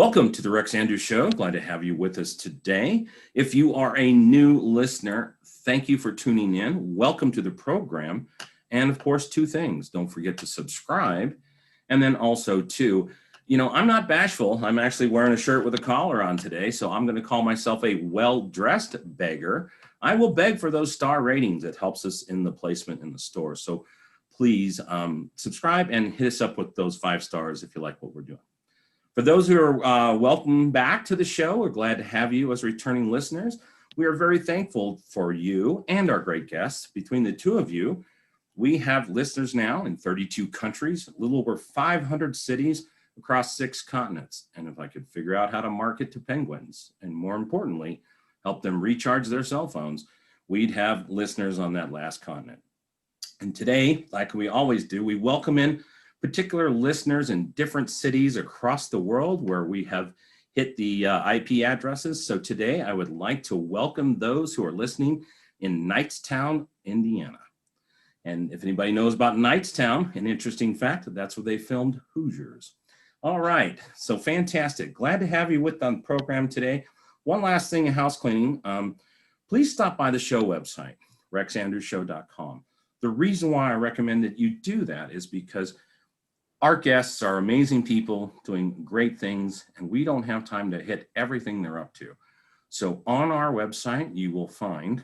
Welcome to the Rex Andrews Show. Glad to have you with us today. If you are a new listener, thank you for tuning in. Welcome to the program. And of course, two things. Don't forget to subscribe. And then also, too, I'm not bashful. I'm actually wearing a shirt with a collar on today. So I'm going to call myself a well-dressed beggar. I will beg for those star ratings. It helps us in the placement in the store. So please subscribe and hit us up with those 5 stars if you like what we're doing. For those who are welcome back to the show, we're glad to have you as returning listeners. We are very thankful for you and our great guests. Between the two of you, we have listeners now in 32 countries, a little over 500 cities across 6 continents. And if I could figure out how to market to penguins, and more importantly, help them recharge their cell phones, we'd have listeners on that last continent. And today, like we always do, we welcome in particular listeners in different cities across the world where we have hit the IP addresses. So today I would like to welcome those who are listening in Knightstown, Indiana. And if anybody knows about Knightstown, an interesting fact, that's where they filmed Hoosiers. All right, so fantastic. Glad to have you with on the program today. One last thing in house cleaning, please stop by the show website, rexandrewsshow.com. The reason why I recommend that you do that is because our guests are amazing people doing great things, and we don't have time to hit everything they're up to. So on our website, you will find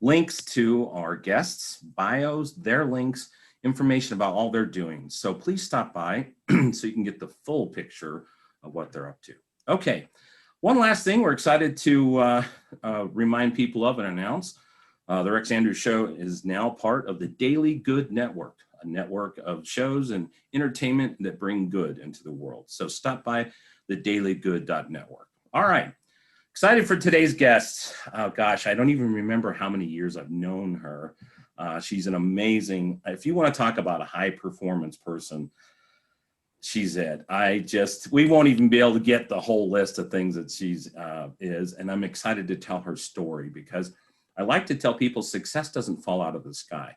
links to our guests, bios, their links, information about all they're doing. So please stop by so you can get the full picture of what they're up to. Okay, one last thing we're excited to remind people of and announce. The Rex Andrews Show is now part of the Daily Good Network, a network of shows and entertainment that bring good into the world. So stop by the dailygood.network. All right, excited for today's guest. Oh gosh, I don't even remember how many years I've known her. She's an amazing, if you want to talk about a high performance person, she's it. We won't even be able to get the whole list of things that she's is. And I'm excited to tell her story because I like to tell people success doesn't fall out of the sky.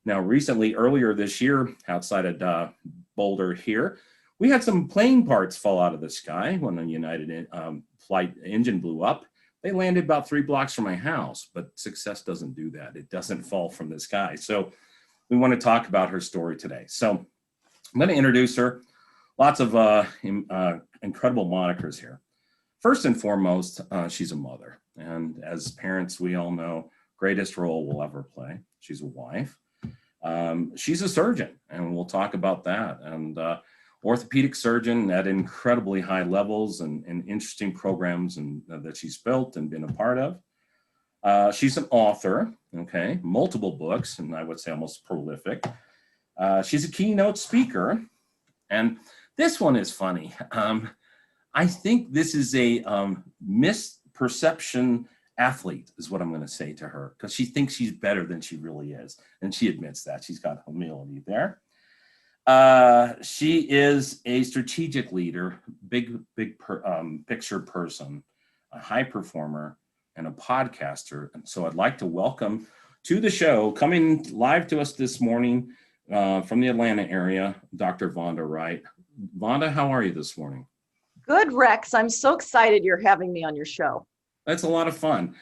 Now, recently, earlier this year, outside of Boulder here, we had some plane parts fall out of the sky when a United flight engine blew up. They landed about 3 blocks from my house, but success doesn't do that. It doesn't fall from the sky. So we want to talk about her story today. So I'm going to introduce her. Lots of incredible monikers here. First and foremost, she's a mother. And as parents, we all know, greatest role we'll ever play. She's a wife. She's a surgeon, and we'll talk about that. And orthopedic surgeon at incredibly high levels and interesting programs that she's built and been a part of. She's an author, okay, multiple books, and I would say almost prolific. She's a keynote speaker, and this one is funny. I think this is a misperception athlete is what I'm going to say to her, because she thinks she's better than she really is. And she admits that. She's got humility there. She is a strategic leader, big picture person, a high performer, and a podcaster. And so I'd like to welcome to the show, coming live to us this morning from the Atlanta area, Dr. Vonda Wright. Vonda, how are you this morning? Good, Rex. I'm so excited you're having me on your show. That's a lot of fun.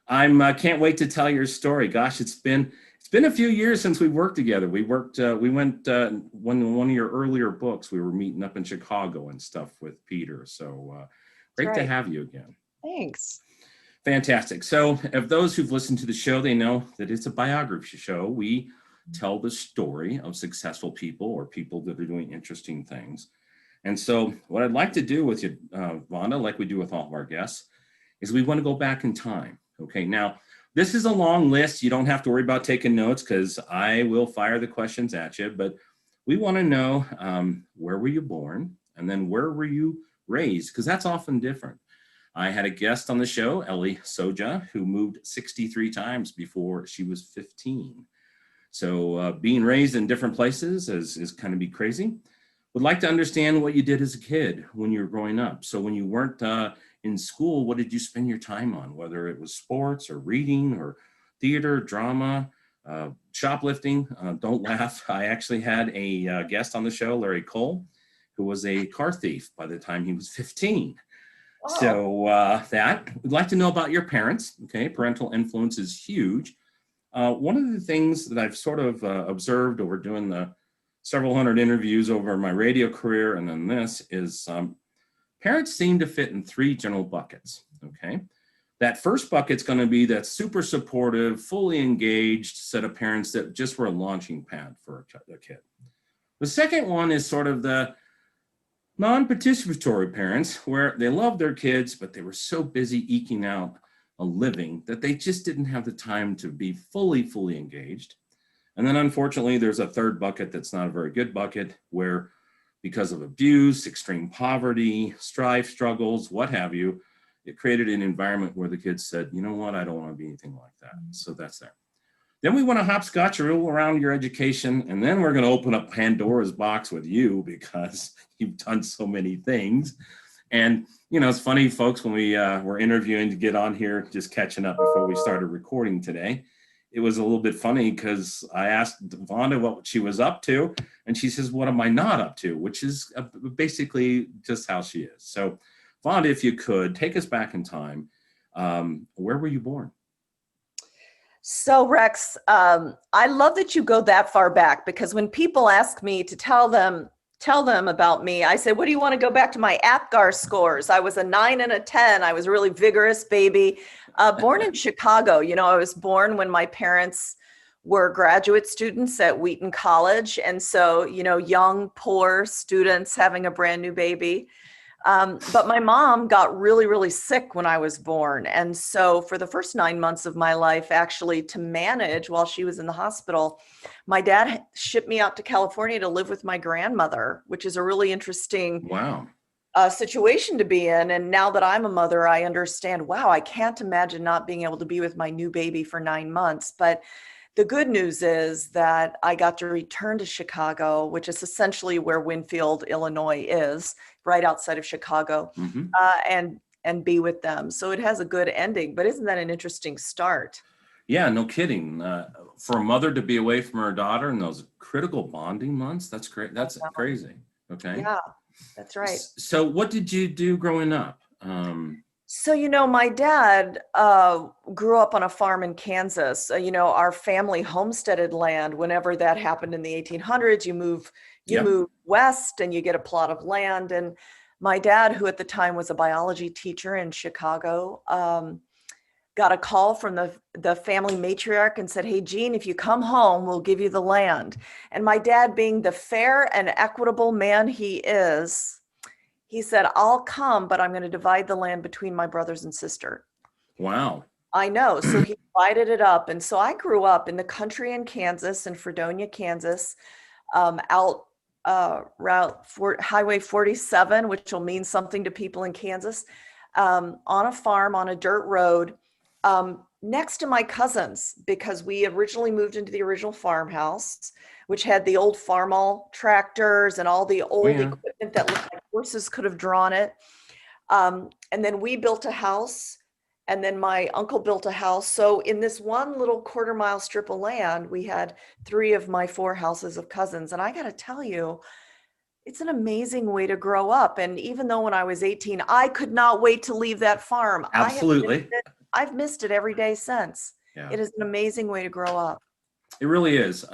I can't wait to tell your story. Gosh, it's been a few years since we worked together. We went one of your earlier books. We were meeting up in Chicago and stuff with Peter. So great to have you again. Thanks. Fantastic. So if those who've listened to the show, they know that it's a biography show. We tell the story of successful people or people that are doing interesting things. And so what I'd like to do with you, Vonda, like we do with all of our guests, is we want to go back in time. Okay, now this is a long list. You don't have to worry about taking notes because I will fire the questions at you, but we want to know where were you born and then where were you raised, because that's often different. I had a guest on the show, Ellie Soja, who moved 63 times before she was 15. So being raised in different places is kind of be crazy. Would like to understand what you did as a kid when you were growing up. So when you weren't in school, what did you spend your time on? Whether it was sports or reading or theater, drama, shoplifting. Don't laugh. I actually had a guest on the show, Larry Cole, who was a car thief by the time he was 15. Oh. So we'd like to know about your parents. Okay, parental influence is huge. One of the things that I've sort of observed over doing the several hundred interviews over my radio career and then this is parents seem to fit in three general buckets. Okay, that first bucket's going to be that super supportive, fully engaged set of parents that just were a launching pad for a kid. The second one is sort of the non-participatory parents where they love their kids, but they were so busy eking out a living that they just didn't have the time to be fully engaged. And then unfortunately, there's a third bucket that's not a very good bucket where because of abuse, extreme poverty, strife, struggles, what have you, it created an environment where the kids said, you know what, I don't want to be anything like that. So that's there. Then we want to hopscotch around your education, and then we're going to open up Pandora's box with you because you've done so many things. And, you know, it's funny, folks, when we were interviewing to get on here, just catching up before we started recording today, it was a little bit funny because I asked Vonda what she was up to, and she says, what am I not up to? Which is basically just how she is. So, Vonda, if you could, take us back in time. Where were you born? So Rex, I love that you go that far back because when people ask me to tell them about me, I say, what do you want to go back to my APGAR scores? I was a 9 and a 10. I was a really vigorous baby, born in Chicago. You know, I was born when my parents were graduate students at Wheaton College. And so, you know, young, poor students having a brand new baby. But my mom got really sick when I was born. And so for the first 9 months of my life, actually to manage while she was in the hospital, my dad shipped me out to California to live with my grandmother, which is a really interesting situation to be in. And now that I'm a mother, I understand, wow, I can't imagine not being able to be with my new baby for 9 months. But the good news is that I got to return to Chicago, which is essentially where Winfield, Illinois is, right outside of Chicago, and be with them. So it has a good ending, but isn't that an interesting start? Yeah, no kidding. For a mother to be away from her daughter in those critical bonding months, that's great. That's crazy. Okay. Yeah, that's right. So what did you do growing up? So, you know, my dad grew up on a farm in Kansas. You know, our family homesteaded land. Whenever that happened in the 1800s, you move west and you get a plot of land. And my dad, who at the time was a biology teacher in Chicago, got a call from the family matriarch and said, hey, Jean, if you come home, we'll give you the land. And my dad, being the fair and equitable man he is, he said, I'll come, but I'm going to divide the land between my brothers and sister. Wow. I know. So he divided it up. And so I grew up in the country in Kansas, in Fredonia, Kansas, out Highway 47, which will mean something to people in Kansas, on a farm, on a dirt road, next to my cousins, because we originally moved into the original farmhouse, which had the old Farmall tractors and all the old equipment that looked like horses could have drawn it. And then we built a house, and then my uncle built a house. So in this one little quarter-mile strip of land, we had 3 of my 4 houses of cousins. And I got to tell you, it's an amazing way to grow up. And even though when I was 18, I could not wait to leave that farm. Absolutely. I've missed it every day since. Yeah. It is an amazing way to grow up. It really is.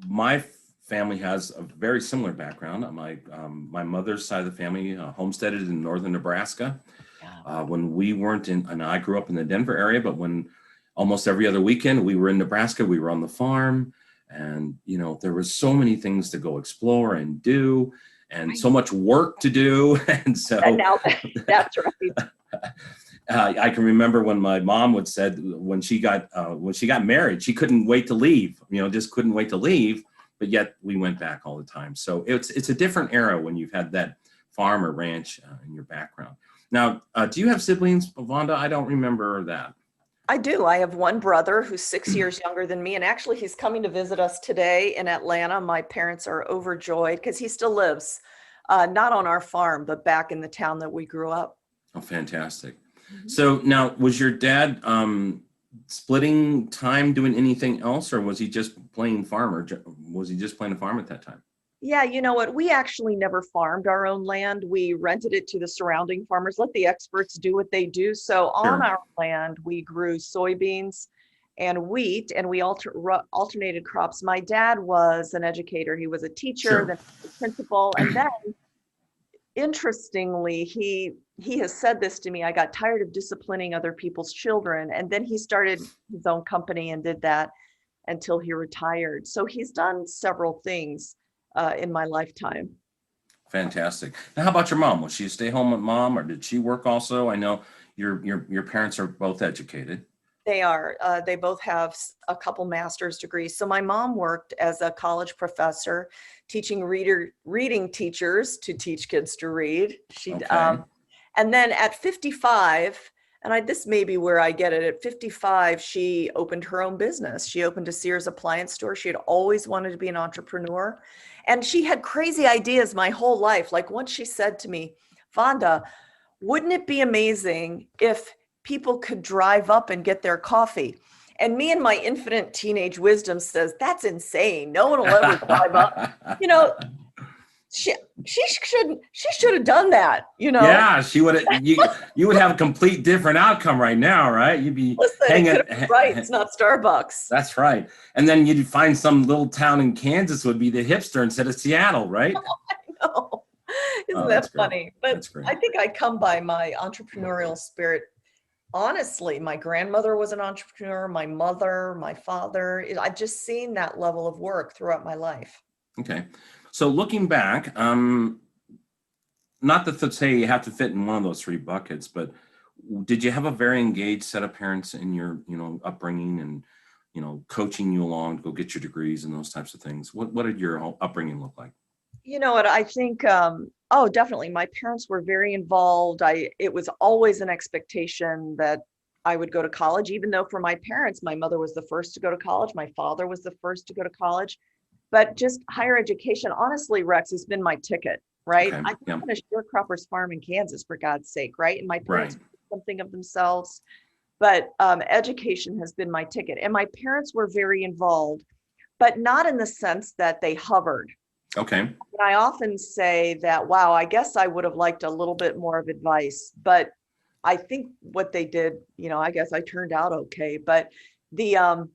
My family has a very similar background. My mother's side of the family homesteaded in northern Nebraska. When we weren't in, and I grew up in the Denver area, but when almost every other weekend we were in Nebraska, we were on the farm, and you know there was so many things to go explore and do, and so much work to do, and so now, that's right. I can remember when my mom would said when she got married, she couldn't wait to leave, just couldn't wait to leave. But yet we went back all the time. So it's a different era when you've had that farm or ranch in your background. Now, do you have siblings, Vonda? I don't remember that. I do. I have one brother who's 6 years younger than me. And actually, he's coming to visit us today in Atlanta. My parents are overjoyed because he still lives, not on our farm, but back in the town that we grew up. Oh, fantastic. Mm-hmm. So now, was your dad splitting time doing anything else, or was he just playing farm, or was he just playing a farm at that time? Yeah, you know what? We actually never farmed our own land. We rented it to the surrounding farmers, let the experts do what they do. So on Sure. our land, we grew soybeans and wheat, and we alternated crops. My dad was an educator. He was a teacher, Sure. then a principal, and then interestingly, he has said this to me. I got tired of disciplining other people's children, and then he started his own company and did that until he retired. So he's done several things in my lifetime. Fantastic. Now, how about your mom? Was she a stay-home mom, or did she work also? I know your parents are both educated. They are. They both have a couple master's degrees. So my mom worked as a college professor, teaching reading teachers to teach kids to read. Okay. And then at 55, and this may be where I get it. At 55, she opened her own business. She opened a Sears appliance store. She had always wanted to be an entrepreneur, and she had crazy ideas my whole life. Like once she said to me, Vonda, wouldn't it be amazing if people could drive up and get their coffee? And me and my infinite teenage wisdom says, that's insane. No one will ever drive up. You know, she should have done that, you know. Yeah, she would have. You would have a complete different outcome right now, right? You'd be Listen, it could hanging. have been Wright's, not Starbucks. That's right. And then you'd find some little town in Kansas would be the hipster instead of Seattle, right? No. Isn't Oh, that's that great. funny? But That's great. I think I come by my entrepreneurial spirit. Honestly, my grandmother was an entrepreneur, my mother, my father. I've just seen that level of work throughout my life. Okay. So looking back, not that to say you have to fit in one of those three buckets, but did you have a very engaged set of parents in your, upbringing and, coaching you along to go get your degrees and those types of things? What did your upbringing look like? You know what? I think, oh, definitely. My parents were very involved. It was always an expectation that I would go to college, even though for my parents, my mother was the first to go to college. My father was the first to go to college. But just higher education, honestly, Rex, has been my ticket, right? Okay. I grew Yeah. up on a sharecropper's farm in Kansas, for God's sake, right? And my Right. parents made something of themselves, but education has been my ticket. And my parents were very involved, but not in the sense that they hovered. Okay. And I often say that, wow, I guess I would have liked a little bit more of advice, but I think what they did, I guess I turned out okay. But the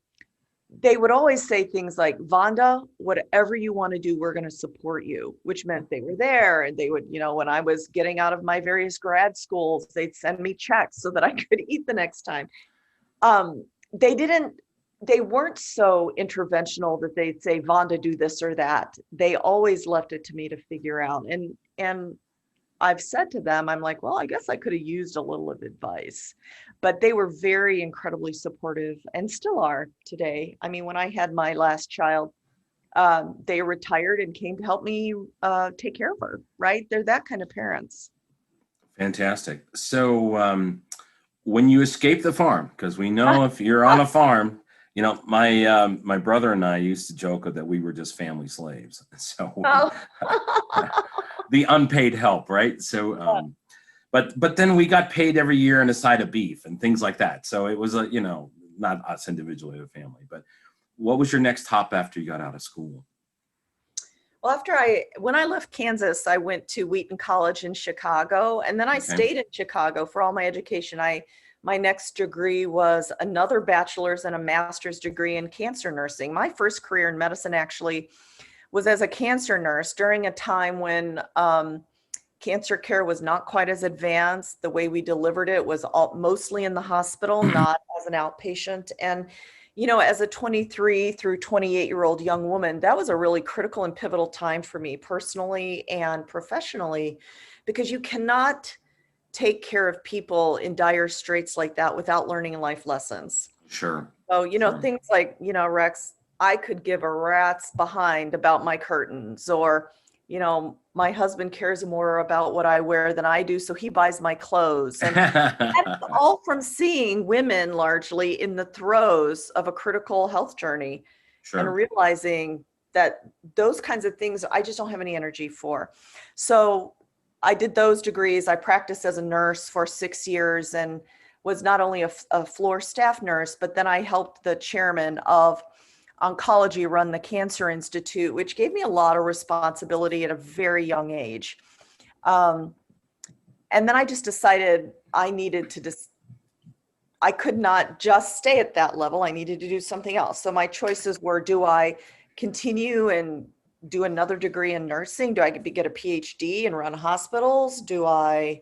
they would always say things like, Vonda, whatever you want to do, we're going to support you, which meant they were there. And they would, when I was getting out of my various grad schools, they'd send me checks so that I could eat the next time. Um, they didn't, they weren't so interventional that they'd say, Vonda, do this or that. They always left it to me to figure out. And I've said to them, I'm like, well, I guess I could have used a little of advice, but they were very incredibly supportive and still are today. I mean, when I had my last child, they retired and came to help me take care of her, right? They're that kind of parents. Fantastic. So when you escape the farm, because we know if you're on a farm, my brother and I used to joke that we were just family slaves. So Oh. the unpaid help, right? So but then we got paid every year in a side of beef and things like that. So it was not us individually, a family. But what was your next hop after you got out of school? Well, when I left Kansas, I went to Wheaton College in Chicago, and then I Okay. stayed in Chicago for all my education. My next degree was another bachelor's and a master's degree in cancer nursing. My first career in medicine actually was as a cancer nurse during a time when cancer care was not quite as advanced. The way we delivered it was mostly in the hospital, not as an outpatient. And as a 23 through 28-year-old young woman, that was a really critical and pivotal time for me personally and professionally, because you cannot take care of people in dire straits like that without learning life lessons. Sure. So, Sure. things like, Rex, I could give a rat's behind about my curtains, or, my husband cares more about what I wear than I do, so he buys my clothes. And that's all from seeing women largely in the throes of a critical health journey and Sure. realizing that those kinds of things I just don't have any energy for. So I did those degrees. I practiced as a nurse for 6 years and was not only a floor staff nurse, but then I helped the chairman of oncology, run the Cancer Institute, which gave me a lot of responsibility at a very young age. And then I just decided I needed to I could not just stay at that level. I needed to do something else. So my choices were, do I continue and do another degree in nursing? Do I get a PhD and run hospitals? Do I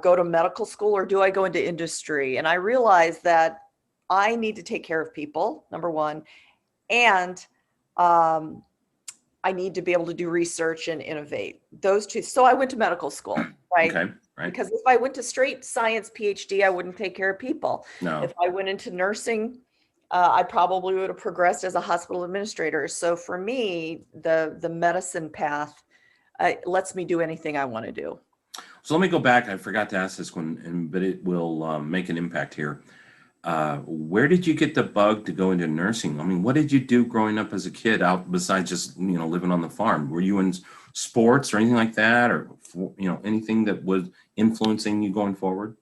go to medical school, or do I go into industry? And I realized that I need to take care of people, number one, and I need to be able to do research and innovate. Those two. So I went to medical school, right? Okay, right. Because if I went to straight science PhD, I wouldn't take care of people. No. If I went into nursing, I probably would have progressed as a hospital administrator. So for me, the medicine path lets me do anything I want to do. So let me go back. I forgot to ask this one, but it will make an impact here. Where did you get the bug to go into nursing? I mean, what did you do growing up as a kid out besides just, living on the farm? Were you in sports or anything like that, or, anything that was influencing you going forward?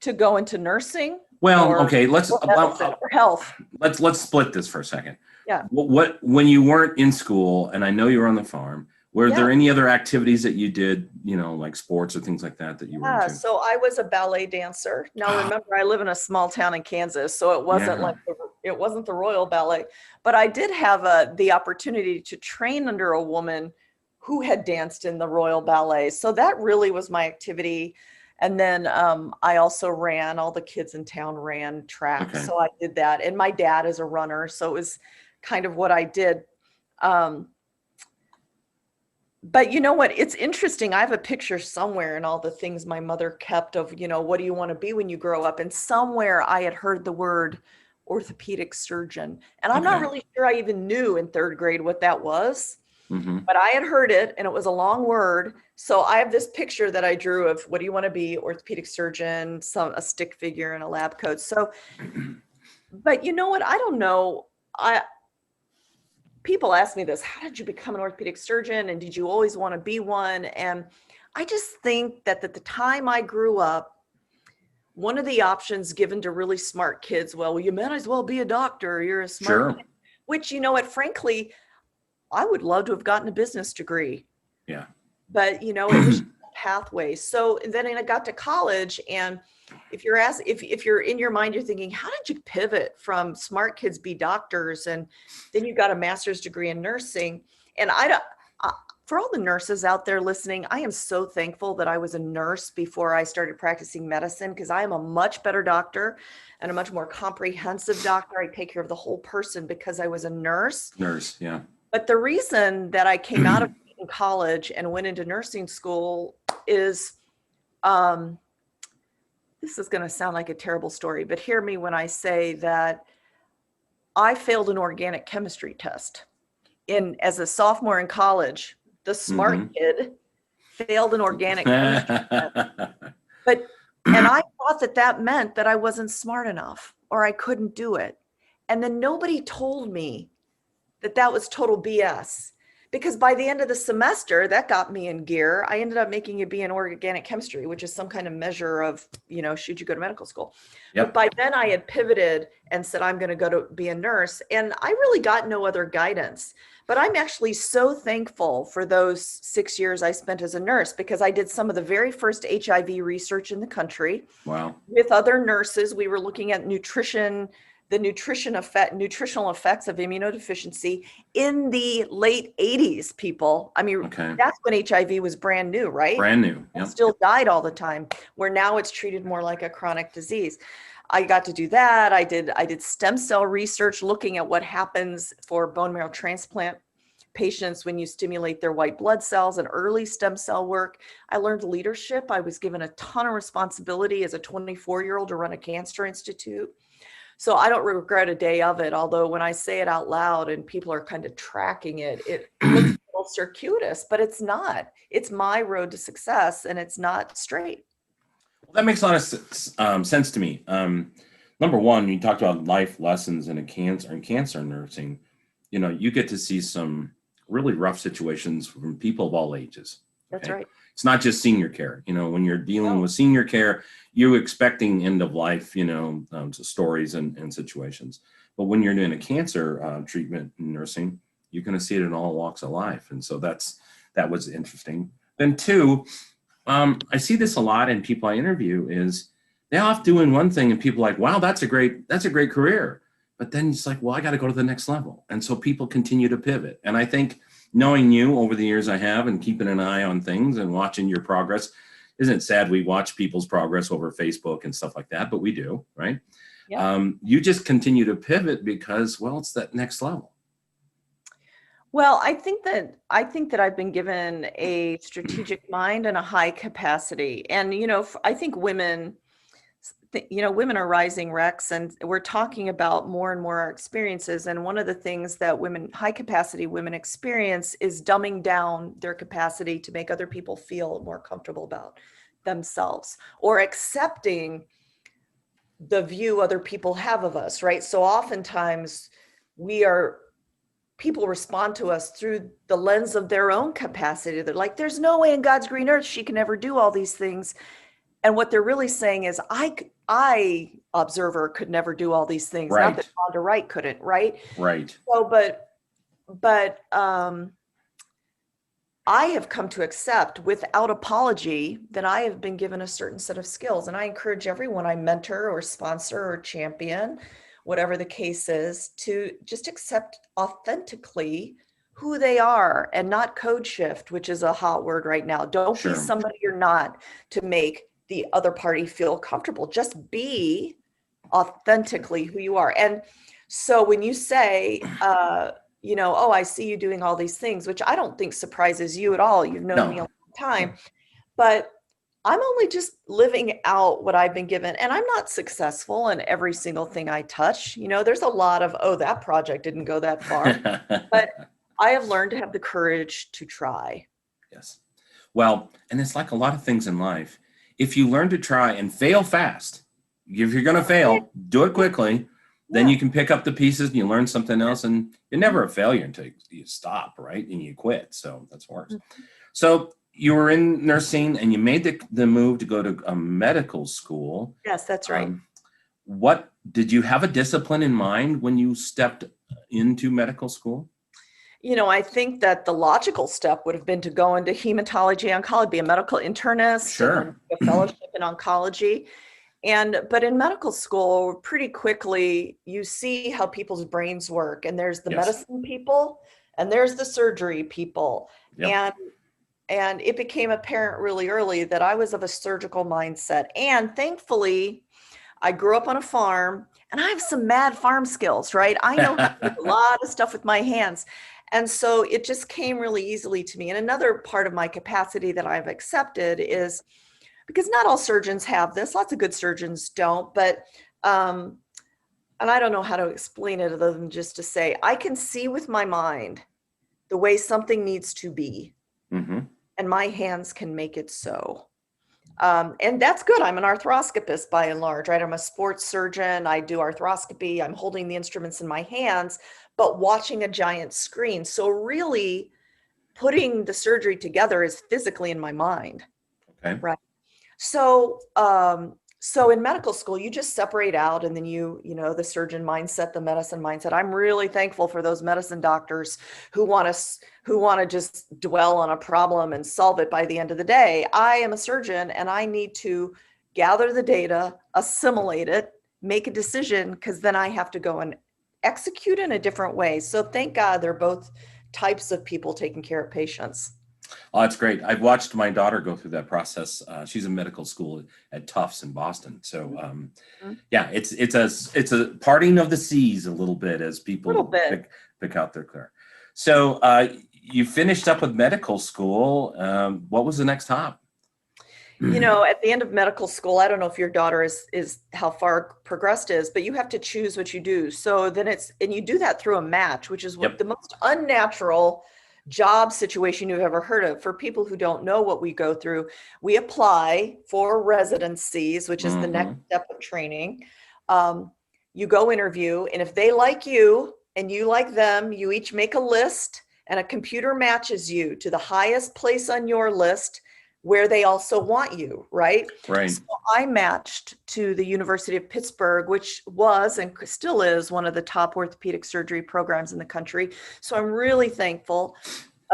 To go into nursing? Well, okay, or health. Let's split this for a second. Yeah. What when you weren't in school, and I know you were on the farm, were there any other activities that you did, like sports or things like that you were into? So I was a ballet dancer. Now remember, I live in a small town in Kansas, so it wasn't it wasn't the Royal Ballet, but I did have the opportunity to train under a woman who had danced in the Royal Ballet. So that really was my activity. And then I also ran, all the kids in town ran track. Okay. So I did that. And my dad is a runner, so it was kind of what I did. But you know what? It's interesting. I have a picture somewhere and all the things my mother kept of, what do you want to be when you grow up? And somewhere I had heard the word orthopedic surgeon. And I'm not really sure I even knew in third grade what that was. Mm-hmm. But I had heard it, and it was a long word. So I have this picture that I drew of, what do you want to be? Orthopedic surgeon, a stick figure and a lab coat. So, but you know what? I don't know. People ask me this, how did you become an orthopedic surgeon? And did you always want to be one? And I just think that at the time I grew up, one of the options given to really smart kids, well, you might as well be a doctor. You're a smart kid. Which, frankly, I would love to have gotten a business degree. Yeah. But, it was a pathway. So then I got to college, and if you're in your mind, you're thinking, how did you pivot from smart kids be doctors? And then you got a master's degree in nursing. And for all the nurses out there listening, I am so thankful that I was a nurse before I started practicing medicine, because I am a much better doctor and a much more comprehensive doctor. I take care of the whole person because I was a nurse. Yeah. But the reason that I came out of college and went into nursing school is, this is going to sound like a terrible story, but hear me when I say that I failed an organic chemistry test. As a sophomore in college, the smart kid failed an organic chemistry test. And I thought that meant that I wasn't smart enough, or I couldn't do it. And then nobody told me that was total BS, because by the end of the semester, that got me in gear. I ended up making a B in organic chemistry, which is some kind of measure of, should you go to medical school? Yep. But by then I had pivoted and said, I'm going to go to be a nurse. And I really got no other guidance. But I'm actually so thankful for those 6 years I spent as a nurse, because I did some of the very first HIV research in the country. Wow. With other nurses. We were looking at nutritional effects of immunodeficiency in the late 80s, people. I mean, That's when HIV was brand new, right? Brand new. Yep. Still died all the time, where now it's treated more like a chronic disease. I got to do that. I did stem cell research, looking at what happens for bone marrow transplant patients when you stimulate their white blood cells, and early stem cell work. I learned leadership. I was given a ton of responsibility as a 24-year-old to run a cancer institute. So I don't regret a day of it, although when I say it out loud and people are kind of tracking it, it looks a little circuitous, but it's not. It's my road to success, and it's not straight. Well, that makes a lot of sense to me. Number one, you talked about life lessons in cancer nursing. You get to see some really rough situations from people of all ages. That's Okay. right. It's not just senior care. When you're dealing No. with senior care, you're expecting end of life, stories and situations. But when you're doing a cancer treatment in nursing, you're going to see it in all walks of life. And so that was interesting. Then two, I see this a lot in people I interview is they're off doing one thing and people are like, wow, that's a great career. But then it's like, well, I got to go to the next level. And so people continue to pivot. And I think knowing you over the years I have and keeping an eye on things and watching your progress, isn't it sad we watch people's progress over Facebook and stuff like that, but we do, right? Yeah. You just continue to pivot because, well, it's that next level. Well, I think that I've been given a strategic mind and a high capacity. And, I think women, women are rising, Rex, and we're talking about more and more our experiences. And one of the things that high capacity women experience is dumbing down their capacity to make other people feel more comfortable about themselves or accepting the view other people have of us, right? So oftentimes people respond to us through the lens of their own capacity. They're like, there's no way in God's green earth she can ever do all these things. And what they're really saying is, I observer could never do all these things. Right. Not that Vonda Wright couldn't, right? Right. So, but I have come to accept without apology that I have been given a certain set of skills. And I encourage everyone I mentor or sponsor or champion, whatever the case is, to just accept authentically who they are and not code shift, which is a hot word right now. Don't Sure. be somebody you're not to make the other party feel comfortable. Just be authentically who you are. And so when you say, oh, I see you doing all these things, which I don't think surprises you at all. You've known me a long time, but I'm only just living out what I've been given. And I'm not successful in every single thing I touch. There's a lot of, oh, that project didn't go that far, but I have learned to have the courage to try. Yes. Well, and it's like a lot of things in life. If you learn to try and fail fast, if you're going to fail, do it quickly. Then you can pick up the pieces and you learn something else, and you're never a failure until you stop, right? And you quit. So that's worse. So you were in nursing and you made the move to go to a medical school. Yes, that's right. What did you have a discipline in mind when you stepped into medical school? I think that the logical step would have been to go into hematology oncology, be a medical internist, Sure. and a fellowship in oncology. But in medical school, pretty quickly, you see how people's brains work. And there's the medicine people and there's the surgery people. Yep. And it became apparent really early that I was of a surgical mindset. And thankfully, I grew up on a farm and I have some mad farm skills, right? I know how to do a lot of stuff with my hands. And so it just came really easily to me. And another part of my capacity that I've accepted is, because not all surgeons have this, lots of good surgeons don't, but, and I don't know how to explain it other than just to say, I can see with my mind the way something needs to be, and my hands can make it so. And that's good. I'm an arthroscopist by and large, right? I'm a sports surgeon. I do arthroscopy. I'm holding the instruments in my hands, but watching a giant screen. So really putting the surgery together is physically in my mind. Okay. Right. So, so in medical school, you just separate out, and then the surgeon mindset, the medicine mindset. I'm really thankful for those medicine doctors who want to just dwell on a problem and solve it by the end of the day. I am a surgeon and I need to gather the data, assimilate it, make a decision, because then I have to go and execute in a different way. So thank God they're both types of people taking care of patients. Oh, that's great. I've watched my daughter go through that process. She's in medical school at Tufts in Boston. So yeah, it's a parting of the seas a little bit as people pick out their career. So you finished up with medical school. What was the next hop? At the end of medical school, I don't know if your daughter is how far progressed is, but you have to choose what you do. So then and you do that through a match, which is the most unnatural job situation you've ever heard of. For people who don't know what we go through, we apply for residencies, which is the next step of training. You go interview, and if they like you and you like them, you each make a list, and a computer matches you to the highest place on your list where they also want you, right? Right. So I matched to the University of Pittsburgh, which was and still is one of the top orthopedic surgery programs in the country. So I'm really thankful.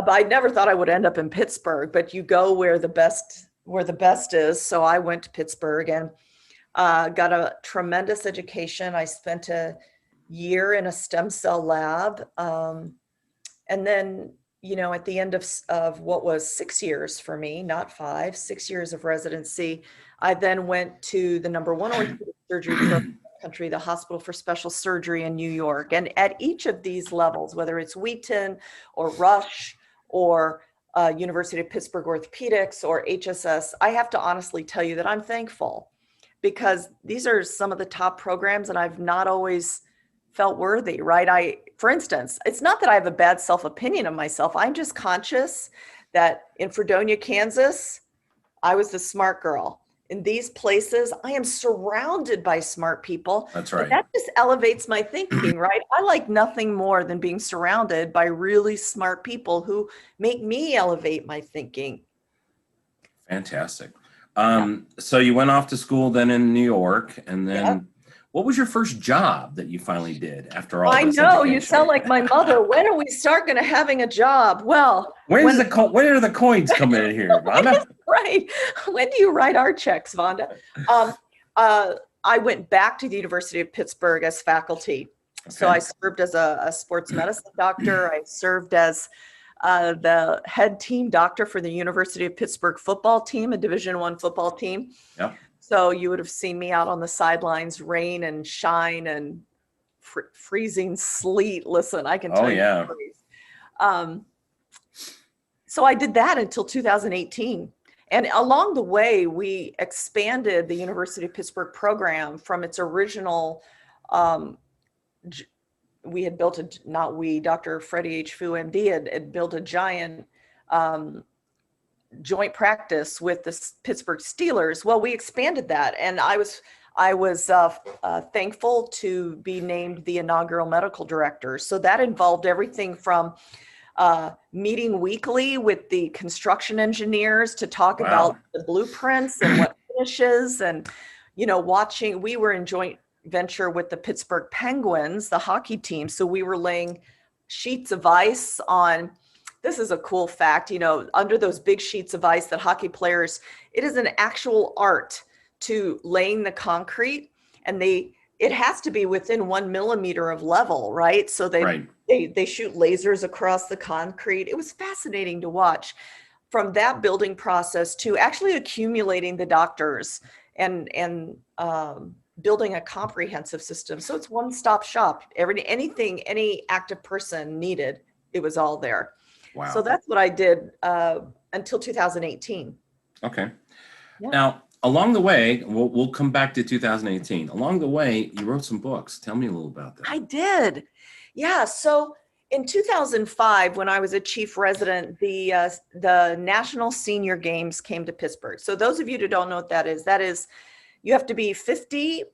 I never thought I would end up in Pittsburgh, but you go where the best is. So I went to Pittsburgh and got a tremendous education. I spent a year in a stem cell lab. And then, at the end of what was 6 years for me, not 5, 6 years of residency, I then went to the number one orthopedic surgery program in the country, the Hospital for Special Surgery in New York. And at each of these levels, whether it's Wheaton or Rush or University of Pittsburgh Orthopedics or HSS, I have to honestly tell you that I'm thankful, because these are some of the top programs and I've not always felt worthy, right? For instance, it's not that I have a bad self-opinion of myself. I'm just conscious that in Fredonia, Kansas, I was the smart girl. In these places, I am surrounded by smart people. That's right. That just elevates my thinking, right? I like nothing more than being surrounded by really smart people who make me elevate my thinking. Fantastic. So you went off to school then in New York, and then what was your first job that you finally did after all I this know, education? you sound like my mother. When are we start going to having a job? Well, when are the coins coming in here, Vonda? Right. When do you write our checks, Vonda? I went back to the University of Pittsburgh as faculty. Okay. So I served as a sports medicine doctor. I served as the head team doctor for the University of Pittsburgh football team, a Division I football team. Yep. So you would have seen me out on the sidelines, rain and shine and freezing sleet. Listen, I can tell you. Yeah. So I did that until 2018. And along the way, we expanded the University of Pittsburgh program from its original, we had built Dr. Freddie H. Fu, MD, had built a giant joint practice with the Pittsburgh Steelers. Well, we expanded that, and I was thankful to be named the inaugural medical director. So that involved everything from meeting weekly with the construction engineers to talk about the blueprints and what finishes, and watching. We were in joint venture with the Pittsburgh Penguins, the hockey team, so we were laying sheets of ice on. This is a cool fact, under those big sheets of ice that hockey players, it is an actual art to laying the concrete, and it has to be within 1 millimeter of level, right? So they shoot lasers across the concrete. It was fascinating to watch, from that building process to actually accumulating the doctors and building a comprehensive system. So it's one-stop shop. Anything any active person needed, it was all there. Wow. So that's what I did until 2018. Okay. Yeah. Now, along the way, we'll come back to 2018. Along the way, you wrote some books. Tell me a little about that. I did. Yeah. So in 2005, when I was a chief resident, the National Senior Games came to Pittsburgh. So those of you who don't know what that is you have to be 50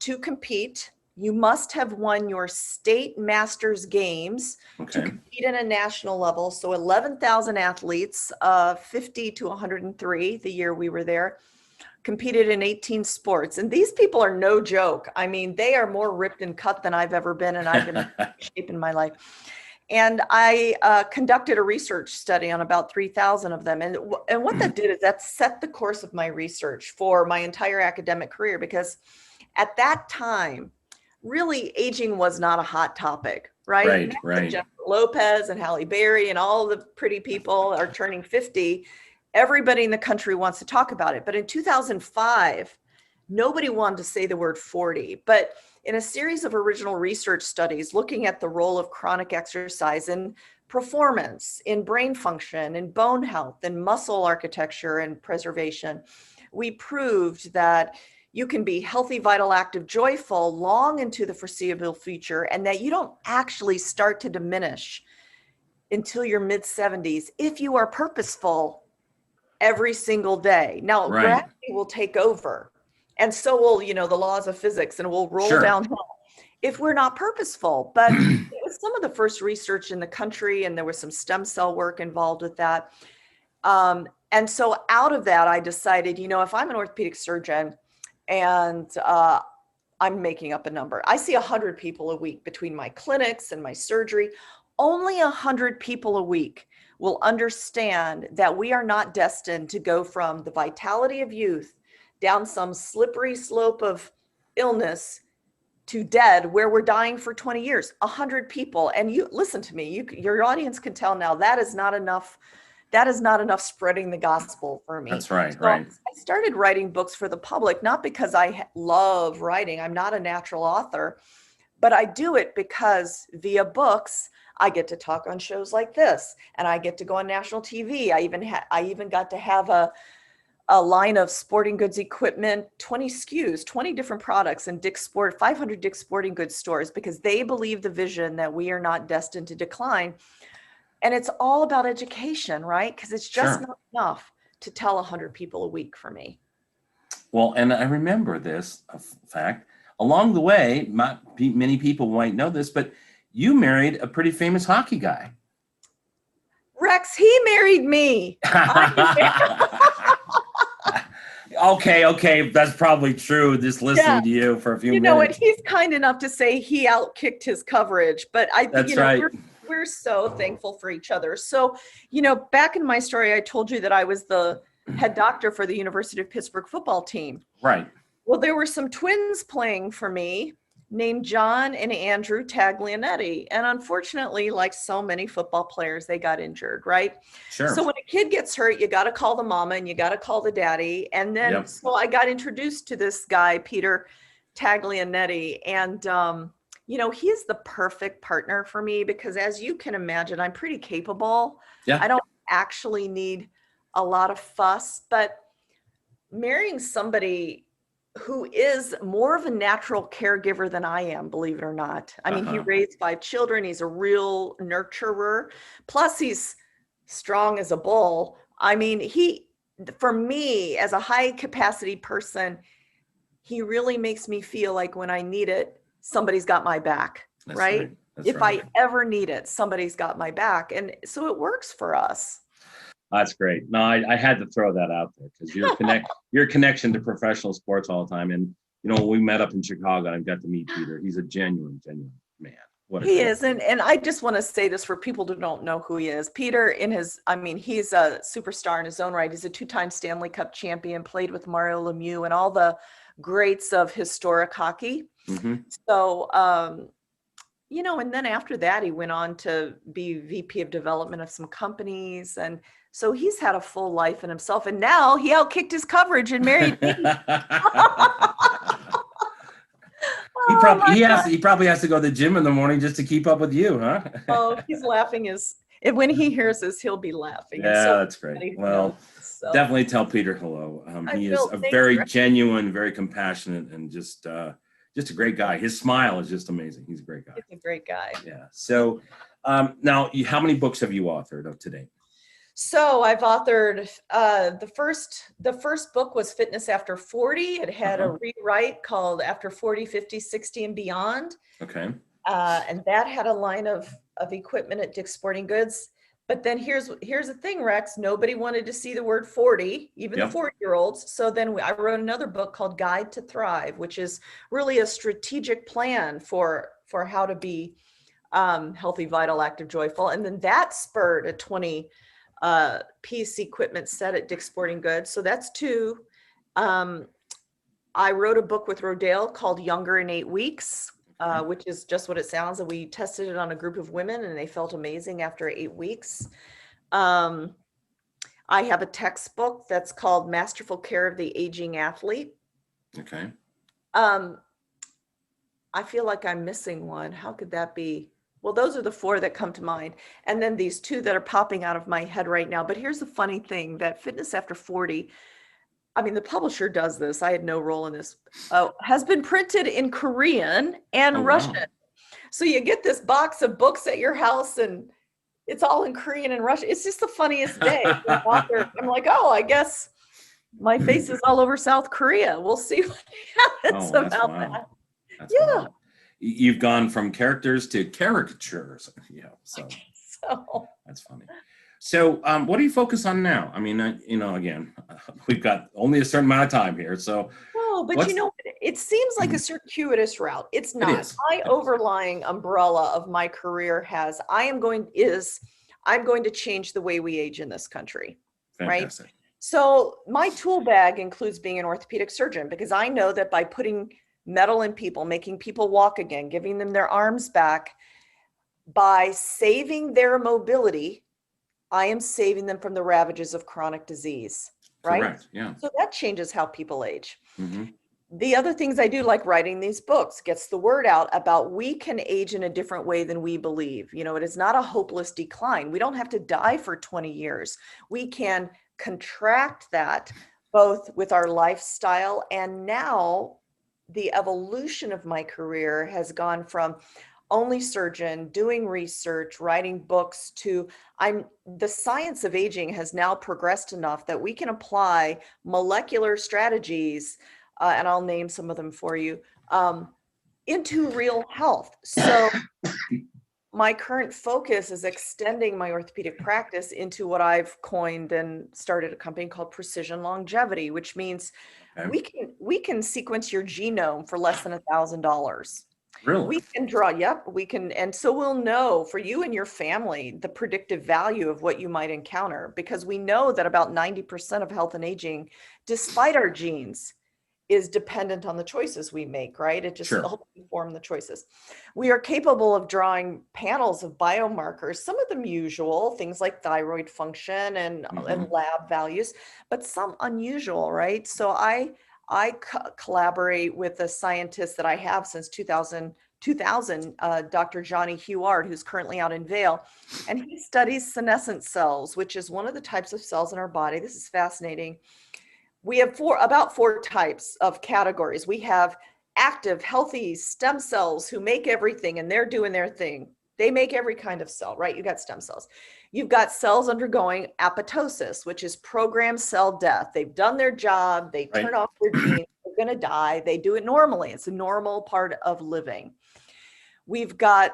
to compete. You must have won your state masters games to compete in a national level. So 11,000 athletes, 50 to 103 the year we were there, competed in 18 sports. And these people are no joke. I mean, they are more ripped and cut than I've ever been, and I've been in shape in my life. And I conducted a research study on about 3,000 of them. And what that did is that set the course of my research for my entire academic career, because at that time, really aging was not a hot topic, right? Right. Jennifer Lopez and Halle Berry and all the pretty people are turning 50. Everybody in the country wants to talk about it. But in 2005, nobody wanted to say the word 40. But in a series of original research studies looking at the role of chronic exercise in performance, in brain function, in bone health, in muscle architecture and preservation, we proved that you can be healthy, vital, active, joyful long into the foreseeable future, and that you don't actually start to diminish until your mid-70s if you are purposeful every single day. Now, gravity will take over, and so will, the laws of physics, and we'll roll downhill. if we're not purposeful. But it was some of the first research in the country, and there was some stem cell work involved with that. And so out of that, I decided, if I'm an orthopedic surgeon and I'm making up a number, I see 100 people a week between my clinics and my surgery. Only 100 people a week will understand that we are not destined to go from the vitality of youth down some slippery slope of illness to dead, where we're dying for 20 years. 100 people. And you listen to me, your audience can tell now that is not enough. That is not enough spreading the gospel for me. That's right. So right. I started writing books for the public, not because I love writing. I'm not a natural author, but I do it because via books, I get to talk on shows like this, and I get to go on national TV. I even got to have a line of sporting goods equipment, 20 SKUs, 20 different products in 500 Dick's Sporting Goods stores, because they believe the vision that we are not destined to decline. And it's all about education, right? Because it's just not enough to tell 100 people a week for me. Well, and I remember this fact. Along the way, many people might know this, but you married a pretty famous hockey guy. Rex, he married me. Okay, that's probably true. Just listening to you for a few minutes. You know what? He's kind enough to say he outkicked his coverage, but I think right. We're so thankful for each other. So, back in my story, I told you that I was the head doctor for the University of Pittsburgh football team. Right. Well, there were some twins playing for me named John and Andrew Taglianetti. And unfortunately, like so many football players, they got injured, right? Sure. So when a kid gets hurt, you got to call the mama and you got to call the daddy. And then, so I got introduced to this guy, Peter Taglianetti. And, he's the perfect partner for me because, as you can imagine, I'm pretty capable. Yeah. I don't actually need a lot of fuss, but marrying somebody who is more of a natural caregiver than I am, believe it or not. I mean, he raised 5 children. He's a real nurturer. Plus, he's strong as a bull. I mean, for me, as a high capacity person, he really makes me feel like when I need it, somebody's got my back, right? If I ever need it, somebody's got my back. And so it works for us. That's great. No, I had to throw that out there because your connection to professional sports all the time. And, when we met up in Chicago, I got to meet Peter. He's a genuine man. He is. And I just want to say this for people who don't know who he is. Peter, he's a superstar in his own right. He's a 2-time Stanley Cup champion, played with Mario Lemieux and all the greats of historic hockey. Mm-hmm. So, and then after that, he went on to be VP of development of some companies. And so he's had a full life in himself. And now he outkicked his coverage and married me. He probably has to go to the gym in the morning just to keep up with you, huh? Oh, he's laughing. When he hears this, he'll be laughing. Yeah, that's great. Well, definitely tell Peter hello. He is a very genuine, very compassionate, and just a great guy. His smile is just amazing. He's a great guy. He's a great guy. Yeah. So now, how many books have you authored of to date? So I've authored, the first book was Fitness After 40. It had a rewrite called After 40, 50, 60 and Beyond. Okay. And that had a line of equipment at Dick's Sporting Goods. But then here's the thing, Rex, nobody wanted to see the word 40, even the 40-year-olds. So then I wrote another book called Guide to Thrive, which is really a strategic plan for how to be healthy, vital, active, joyful. And then that spurred a 20 piece equipment set at Dick's Sporting Goods. So that's 2. I wrote a book with Rodale called Younger in 8 Weeks, which is just what it sounds. And we tested it on a group of women and they felt amazing after 8 weeks. I have a textbook that's called Masterful Care of the Aging Athlete. Okay. I feel like I'm missing one. How could that be? Well, those are the 4 that come to mind. And then these 2 that are popping out of my head right now. But here's the funny thing, that Fitness After 40, the publisher does this. I had no role in this. Has been printed in Korean and Russian. Wow. So you get this box of books at your house and it's all in Korean and Russian. It's just the funniest day. I'm like, I guess my face is all over South Korea. We'll see what happens about that. That's wild. you've gone from characters to caricatures. Yeah, so So, that's funny. So what do you focus on now? I mean, again, we've got only a certain amount of time here. So no, but what's it seems like a circuitous route. It's it not. is. My It is. overlying umbrella of my career I'm going to change the way we age in this country, right? Fantastic. So my tool bag includes being an orthopedic surgeon because I know that by putting metal in people, making people walk again, giving them their arms back, by saving their mobility, I am saving them from the ravages of chronic disease, right? Correct. Yeah. So that changes how people age. Hmm. The other things I do, like writing these books, gets the word out about we can age in a different way than we believe. It is not a hopeless decline. We don't have to die for 20 years. We can contract that both with our lifestyle, and now the evolution of my career has gone from only surgeon doing research, writing books, to the science of aging has now progressed enough that we can apply molecular strategies, and I'll name some of them for you, into real health. So my current focus is extending my orthopedic practice into what I've coined and started a company called Precision Longevity, which means Okay. we can sequence your genome for less than $1,000. Really? We can draw, yep, we can. And so we'll know for you and your family the predictive value of what you might encounter, because we know that about 90% of health and aging, despite our genes, is dependent on the choices we make, right? It just Sure. helps inform the choices. We are capable of drawing panels of biomarkers, some of them usual, things like thyroid function and lab values, but some unusual, right? So I collaborate with a scientist that I have since 2000, Dr. Johnny Huard, who's currently out in Vail, and he studies senescent cells, which is one of the types of cells in our body. This is fascinating. We have about four types of categories. We have active, healthy stem cells who make everything and they're doing their thing. They make every kind of cell, right? You got stem cells. You've got cells undergoing apoptosis, which is programmed cell death. They've done their job. They turn off their genes. They're going to die. They do it normally. It's a normal part of living. We've got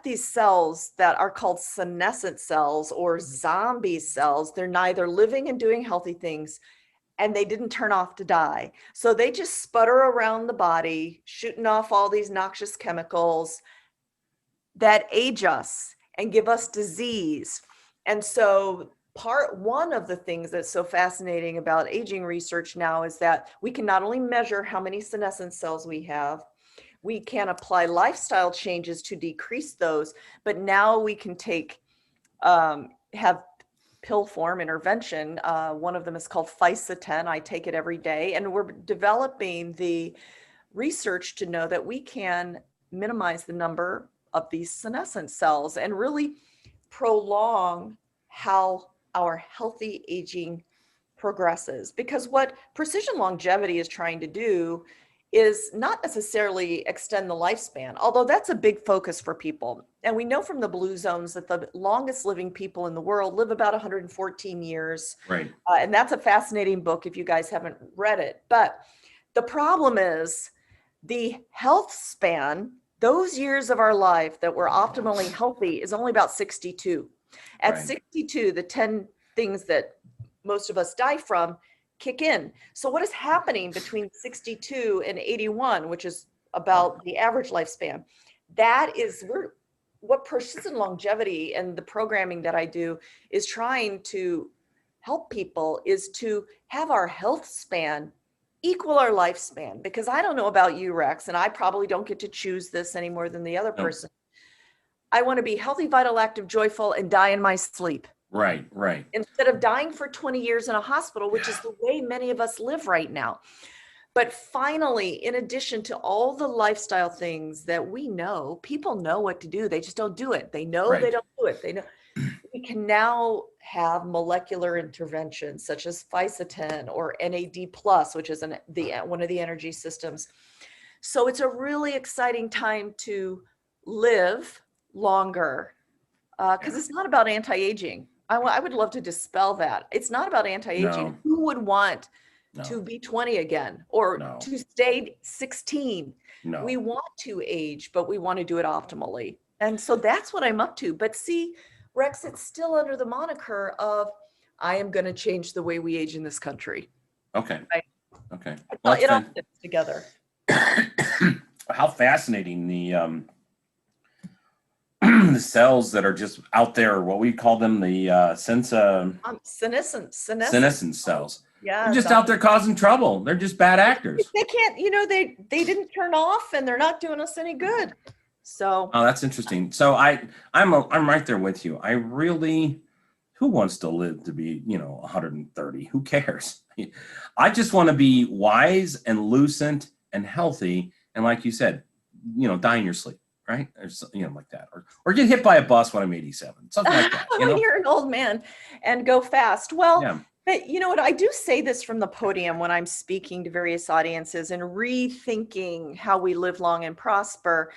these cells that are called senescent cells or zombie cells. They're neither living and doing healthy things, and they didn't turn off to die. So they just sputter around the body, shooting off all these noxious chemicals that age us and give us disease. And so one of the things that's so fascinating about aging research now is that we can not only measure how many senescent cells we have, we can apply lifestyle changes to decrease those, but now we can have pill form intervention. One of them is called Fisaten. I take it every day, and we're developing the research to know that we can minimize the number of these senescent cells and really prolong how our healthy aging progresses. Because what Precision Longevity is trying to do is not necessarily extend the lifespan, although that's a big focus for people. And we know from the blue zones that the longest living people in the world live about 114 years. Right. And that's a fascinating book if you guys haven't read it. But the problem is the health span, those years of our life that we're optimally healthy, is only about 62. At 62, the 10 things that most of us die from kick in. So what is happening between 62 and 81, which is about the average lifespan? That is what Precision Longevity and the programming that I do is trying to help people, is to have our health span equal our lifespan. Because I don't know about you, Rex, and I probably don't get to choose this any more than the other person. I want to be healthy, vital, active, joyful, and die in my sleep. Right. Instead of dying for 20 years in a hospital, which is the way many of us live right now. But finally, in addition to all the lifestyle things that we know, people know what to do. They just don't do it. They know they don't do it. They know. We can now have molecular interventions such as Fisaten or NAD+, which is one of the energy systems. So it's a really exciting time to live longer, because it's not about anti-aging. I would love to dispel that. It's not about anti-aging. No. Who would want No, to be 20 again or no, to stay 16. We no. want to age, but we want to do it optimally. And so that's what I'm up to. But see, Rex, it's still under the moniker of I am going to change the way we age in this country. Okay. Right. Okay. Well, It all fits together. How fascinating the cells that are just out there, what we call them, the senescent cells. Yeah. They're just out there causing trouble. They're just bad actors. They can't, they didn't turn off and they're not doing us any good. So. Oh, that's interesting. So I'm right there with you. I really, who wants to live to be, 130? Who cares? I just want to be wise and lucent and healthy. And like you said, die in your sleep, right? Or like that, or get hit by a bus when I'm 87, something like that. When you're an old man and go fast. Well, yeah. But you know what? I do say this from the podium when I'm speaking to various audiences and rethinking how we live long and prosper.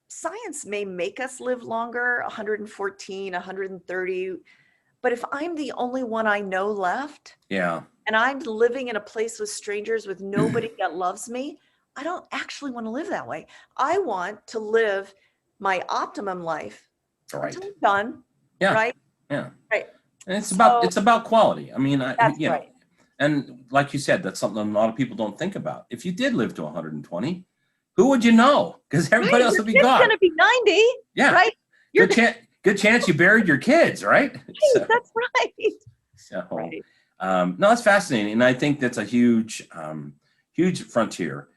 Science may make us live longer, 114, 130, but if I'm the only one I know left, yeah, and I'm living in a place with strangers with nobody that loves me, I don't actually want to live that way. I want to live my optimum life until I'm done. Yeah. Right. Yeah. Right. And it's about quality. I mean, that's right. And like you said, that's something a lot of people don't think about. If you did live to 120, who would you know? Because everybody else would be gone. Going to be 90. Yeah. Right. Good chance you buried your kids, right? That's right. So, right. No, it's fascinating, and I think that's a huge frontier.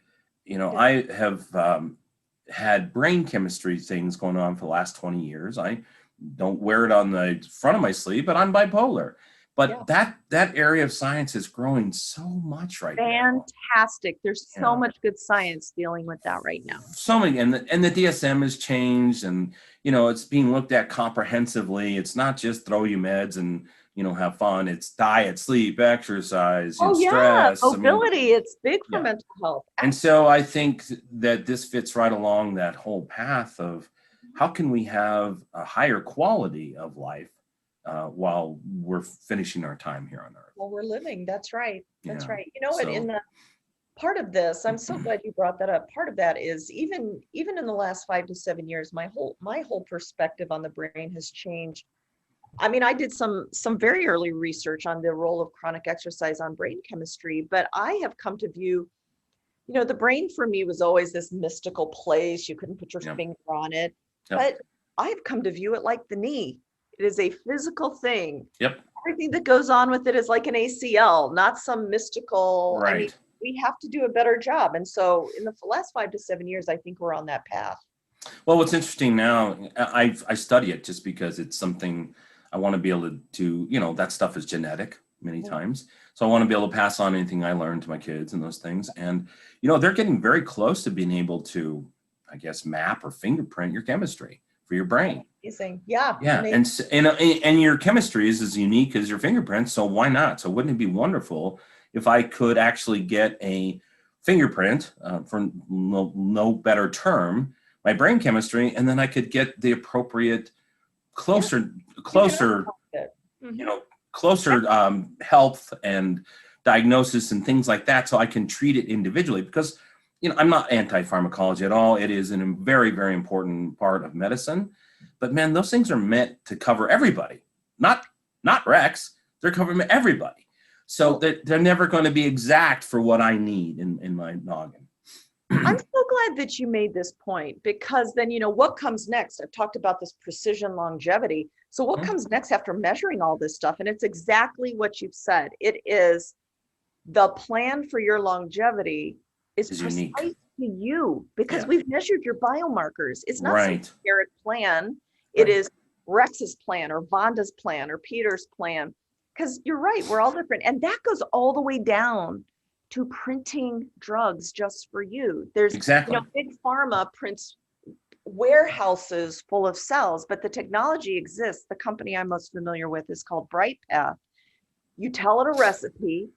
I have had brain chemistry things going on for the last 20 years. I don't wear it on the front of my sleeve, but I'm bipolar. But that area of science is growing so much right now. Fantastic. There's so much good science dealing with that right now. So many, and the DSM has changed, and it's being looked at comprehensively. It's not just throw you meds and have fun. It's diet, sleep, exercise, stress, mobility. It's big for mental health. And so I think that this fits right along that whole path of how can we have a higher quality of life while we're finishing our time here on Earth. Well, we're living. That's right. That's right. You know what? In the part of this, I'm so glad you brought that up. Part of that is even in the last 5 to 7 years, my whole perspective on the brain has changed. I mean, I did some very early research on the role of chronic exercise on brain chemistry, but I have come to view, the brain for me was always this mystical place. You couldn't put your finger on it, but I have come to view it like the knee. It is a physical thing. Yep. Everything that goes on with it is like an ACL, not some mystical. Right. I mean, we have to do a better job. And so in the last 5 to 7 years, I think we're on that path. Well, what's interesting now, I study it just because it's something I want to be able to, that stuff is genetic many times. So I want to be able to pass on anything I learned to my kids and those things. And, they're getting very close to being able to, I guess, map or fingerprint your chemistry for your brain. Amazing. Yeah. Yeah. And your chemistry is as unique as your fingerprint. So why not? So wouldn't it be wonderful if I could actually get a fingerprint for no better term, my brain chemistry, and then I could get the appropriate closer health and diagnosis and things like that, so I can treat it individually. Because I'm not anti-pharmacology at all. It is a very, very important part of medicine. But man, those things are meant to cover everybody, not Rex. They're covering everybody. So they're never going to be exact for what I need in my noggin. I'm so glad that you made this point, because then, what comes next? I've talked about this precision longevity. So what comes next after measuring all this stuff? And it's exactly what you've said. It is the plan for your longevity is precise to you, because we've measured your biomarkers. It's not some generic plan. It is Rex's plan or Vonda's plan or Peter's plan. Because you're right, we're all different. And that goes all the way down to printing drugs just for you. There's, big pharma prints warehouses full of cells, but the technology exists. The company I'm most familiar with is called Wright. You tell it a recipe,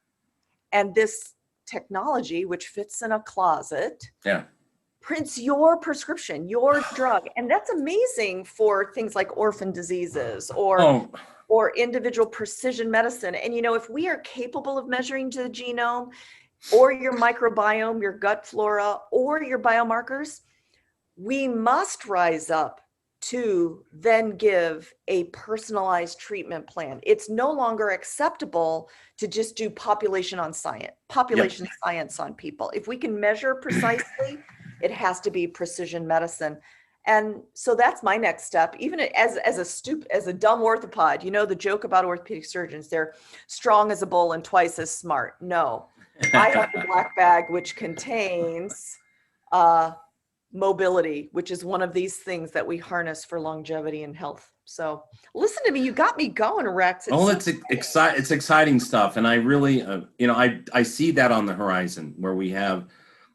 and this technology, which fits in a closet, prints your prescription, your drug. And that's amazing for things like orphan diseases Oh, or individual precision medicine. And, if we are capable of measuring the genome or your microbiome, your gut flora, or your biomarkers, we must rise up to then give a personalized treatment plan. It's no longer acceptable to just do population science on people. If we can measure precisely, it has to be precision medicine. And so that's my next step. Even as a dumb orthopod, the joke about orthopedic surgeons, they're strong as a bull and twice as smart. No, I have the black bag, which contains mobility, which is one of these things that we harness for longevity and health. So listen to me, you got me going, Rex. it's exciting stuff. And I really, I see that on the horizon where we have,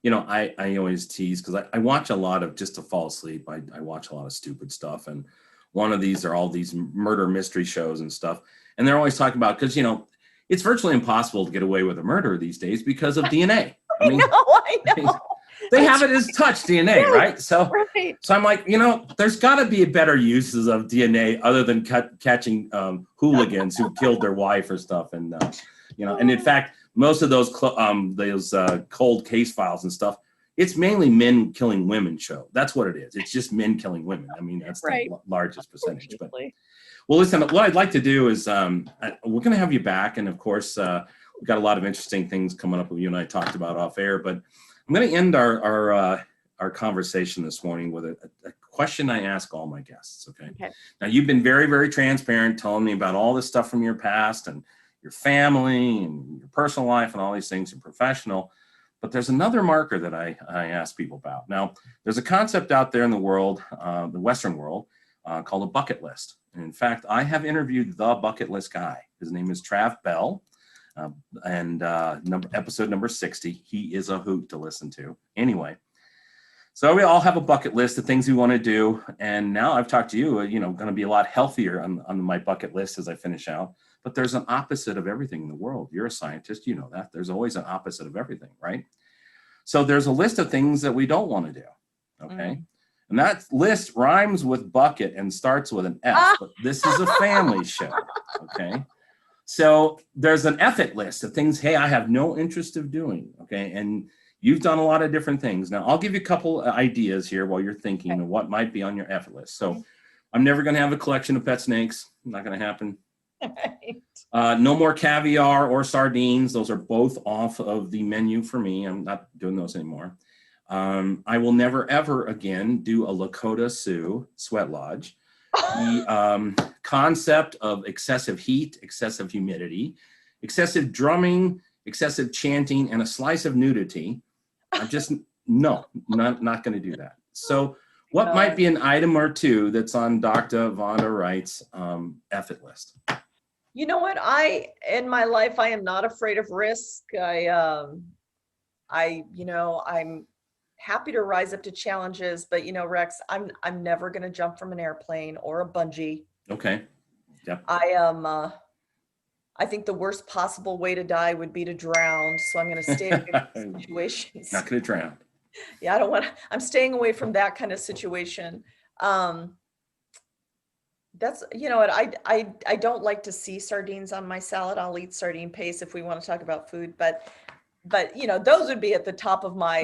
I always tease because I watch a lot of, just to fall asleep, I watch a lot of stupid stuff. And one of these are all these murder mystery shows and stuff. And they're always talking about, because, it's virtually impossible to get away with a murder these days because of DNA. I know. They have it as touch DNA, right? So I'm like, there's got to be better uses of DNA other than catching hooligans who killed their wife or stuff. And, and in fact, most of those cold case files and stuff, it's mainly men killing women show. That's what it is. It's just men killing women. I mean, that's the largest percentage. But well, listen, what I'd like to do is we're going to have you back. And of course, we've got a lot of interesting things coming up that you and I talked about off air, but I'm going to end our conversation this morning with a question I ask all my guests. Okay. Now, you've been very, very transparent, telling me about all this stuff from your past and your family and your personal life and all these things, and professional. But there's another marker that I ask people about. Now, there's a concept out there in the world, the Western world, called a bucket list. And in fact, I have interviewed the bucket list guy. His name is Trav Bell. Episode number 60. He is a hoot to listen to. Anyway, so we all have a bucket list of things we want to do. And now I've talked to you, going to be a lot healthier on my bucket list as I finish out. But there's an opposite of everything in the world. You're a scientist, you know that. There's always an opposite of everything, right? So there's a list of things that we don't want to do, okay? And that list rhymes with bucket and starts with an F, but this is a family show, okay? So there's an F-it list of things, hey, I have no interest of doing, okay? And you've done a lot of different things. Now, I'll give you a couple ideas here while you're thinking of what might be on your F-it list. So I'm never going to have a collection of pet snakes. Not going to happen. No more caviar or sardines. Those are both off of the menu for me. I'm not doing those anymore. I will never, ever again do a Lakota Sioux sweat lodge. The concept of excessive heat, excessive humidity, excessive drumming, excessive chanting, and a slice of nudity. I'm just, not going to do that. So what might be an item or two that's on Dr. Vonda Wright's F-it list? You know what? In my life, I am not afraid of risk. I'm happy to rise up to challenges, but Rex, I'm never going to jump from an airplane or a bungee. Okay. Yep. I think the worst possible way to die would be to drown. So I'm going to stay away from situations. Not going to drown. Yeah, I'm staying away from that kind of situation. That's, I don't like to see sardines on my salad. I'll eat sardine paste if we want to talk about food, but those would be at the top of my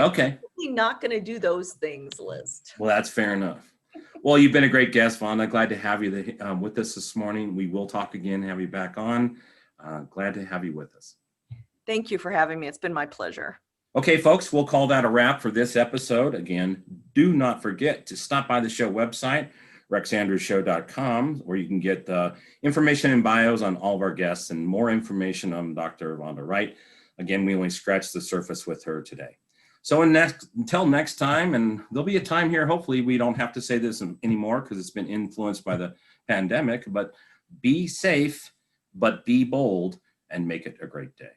not going to do those things list. Well, that's fair enough. Well, you've been a great guest, Vonda. Glad to have you with us this morning. We will talk again, have you back on. Glad to have you with us. Thank you for having me. It's been my pleasure. Okay, folks, we'll call that a wrap for this episode. Again, do not forget to stop by the show website, rexandrewshow.com, where you can get information and bios on all of our guests and more information on Dr. Vonda Wright. Again, we only scratched the surface with her today. So until next time, and there'll be a time here, hopefully we don't have to say this anymore because it's been influenced by the pandemic, but be safe, but be bold, and make it a great day.